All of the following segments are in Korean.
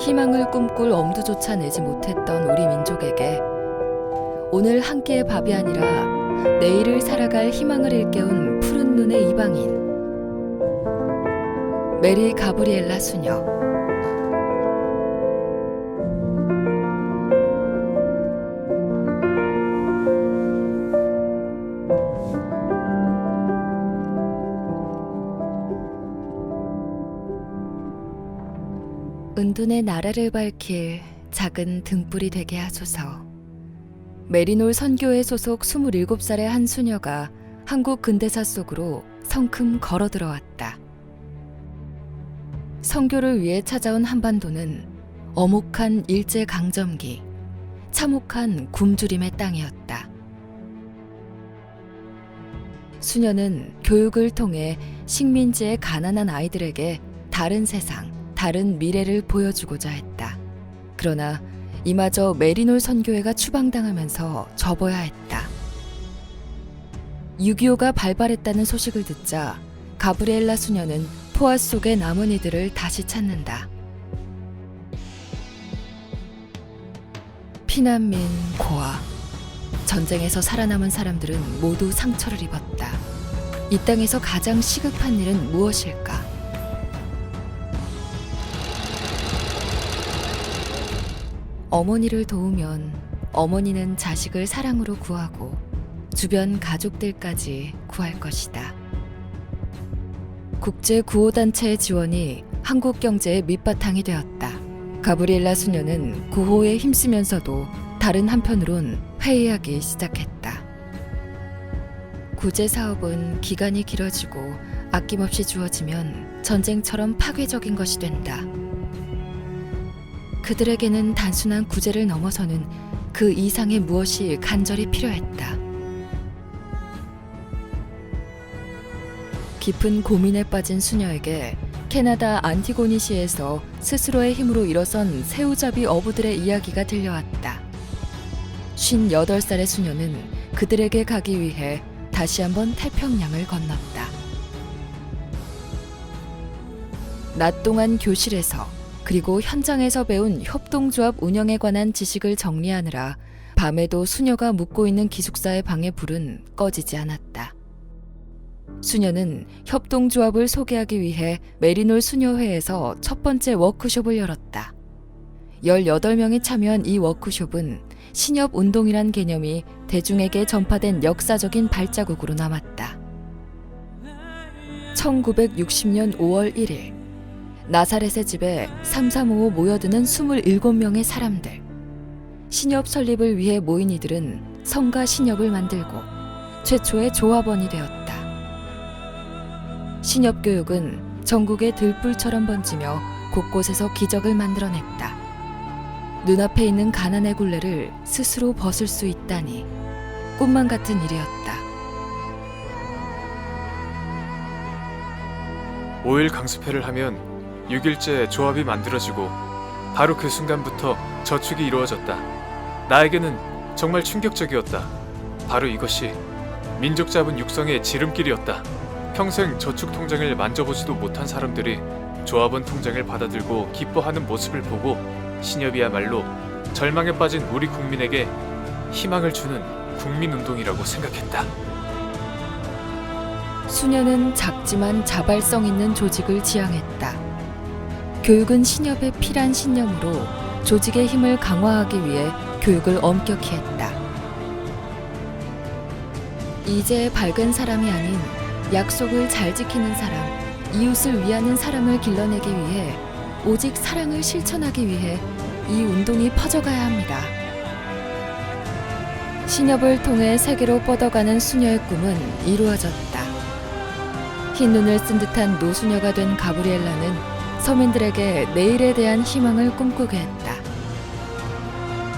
희망을 꿈꿀 엄두조차 내지 못했던 우리 민족에게 오늘 한 끼의 밥이 아니라 내일을 살아갈 희망을 일깨운 푸른 눈의 이방인 메리 가브리엘라 수녀. 은둔의 나라를 밝힐 작은 등불이 되게 하소서. 메리놀 선교회 소속 27살의 한 수녀가 한국 근대사 속으로 성큼 걸어 들어왔다. 선교를 위해 찾아온 한반도는 어목한 일제강점기, 참혹한 굶주림의 땅이었다. 수녀는 교육을 통해 식민지의 가난한 아이들에게 다른 세상, 다른 미래를 보여주고자 했다. 그러나 이마저 메리놀 선교회가 추방당하면서 접어야 했다. 6.25가 발발했다는 소식을 듣자 가브리엘라 수녀는 포화 속에 남은 이들을 다시 찾는다. 피난민, 고아, 전쟁에서 살아남은 사람들은 모두 상처를 입었다. 이 땅에서 가장 시급한 일은 무엇일까? 어머니를 도우면 어머니는 자식을 사랑으로 구하고 주변 가족들까지 구할 것이다. 국제구호단체의 지원이 한국 경제의 밑바탕이 되었다. 가브리엘라 수녀는 구호에 힘쓰면서도 다른 한편으론 회의하기 시작했다. 구제사업은 기간이 길어지고 아낌없이 주어지면 전쟁처럼 파괴적인 것이 된다. 그들에게는 단순한 구제를 넘어서는 그 이상의 무엇이 간절히 필요했다. 깊은 고민에 빠진 수녀에게 캐나다 안티고니시에서 스스로의 힘으로 일어선 새우잡이 어부들의 이야기가 들려왔다. 58살의 수녀는 그들에게 가기 위해 다시 한번 태평양을 건넜다. 낮 동안 교실에서 그리고 현장에서 배운 협동조합 운영에 관한 지식을 정리하느라 밤에도 수녀가 묵고 있는 기숙사의 방의 불은 꺼지지 않았다. 수녀는 협동조합을 소개하기 위해 메리놀 수녀회에서 첫 번째 워크숍을 열었다. 18명이 참여한 이 워크숍은 신협운동이란 개념이 대중에게 전파된 역사적인 발자국으로 남았다. 1960년 5월 1일 나사렛의 집에 3355 모여드는 27명의 사람들. 신협 설립을 위해 모인 이들은 성가 신협을 만들고 최초의 조합원이 되었다. 신협 교육은 전국에 들불처럼 번지며 곳곳에서 기적을 만들어냈다. 눈앞에 있는 가난의 굴레를 스스로 벗을 수 있다니 꿈만 같은 일이었다. 5일 강습회를 하면 6일째 조합이 만들어지고 바로 그 순간부터 저축이 이루어졌다. 나에게는 정말 충격적이었다. 바로 이것이 민족 자본 육성의 지름길이었다. 평생 저축 통장을 만져보지도 못한 사람들이 조합원 통장을 받아들고 기뻐하는 모습을 보고 신협이야말로 절망에 빠진 우리 국민에게 희망을 주는 국민운동이라고 생각했다. 수녀는 작지만 자발성 있는 조직을 지향했다. 교육은 신협의 피란 신념으로 조직의 힘을 강화하기 위해 교육을 엄격히 했다. 이제 밝은 사람이 아닌 약속을 잘 지키는 사람, 이웃을 위하는 사람을 길러내기 위해 오직 사랑을 실천하기 위해 이 운동이 퍼져가야 합니다. 신협을 통해 세계로 뻗어가는 수녀의 꿈은 이루어졌다. 흰 눈을 쓴 듯한 노수녀가 된 가브리엘라는 서민들에게 내일에 대한 희망을 꿈꾸게 했다.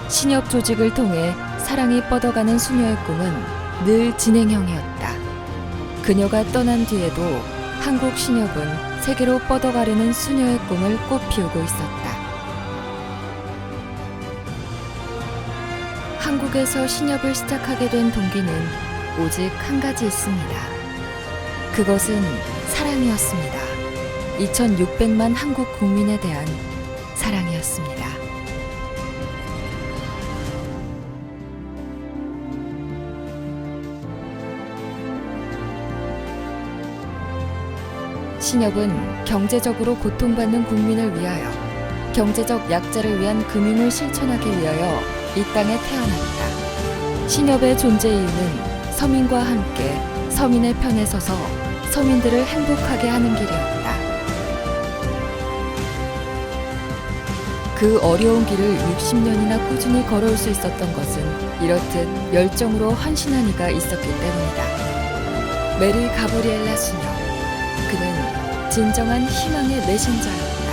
신협 조직을 통해 사랑이 뻗어가는 수녀의 꿈은 늘 진행형이었다. 그녀가 떠난 뒤에도 한국 신협은 세계로 뻗어가려는 수녀의 꿈을 꽃피우고 있었다. 한국에서 신협을 시작하게 된 동기는 오직 한 가지 있습니다. 그것은 사랑이었습니다. 2600만 한국 국민에 대한 사랑이었습니다. 사람이었습니다. 신협은 경제적으로 고통받는 국민을 위하여 경제적 약자를 위한 금융을 실천하기 위하여 이 땅에 태어났다. 신협의 존재 이유는 서민과 함께 서민의 편에 서서 서민들을 행복하게 하는 길이었다. 그 어려운 길을 60년이나 꾸준히 걸어올 수 있었던 것은 이렇듯 열정으로 헌신한 이가 있었기 때문이다. 메리 가브리엘라 수녀. 그는 진정한 희망의 메신저였다.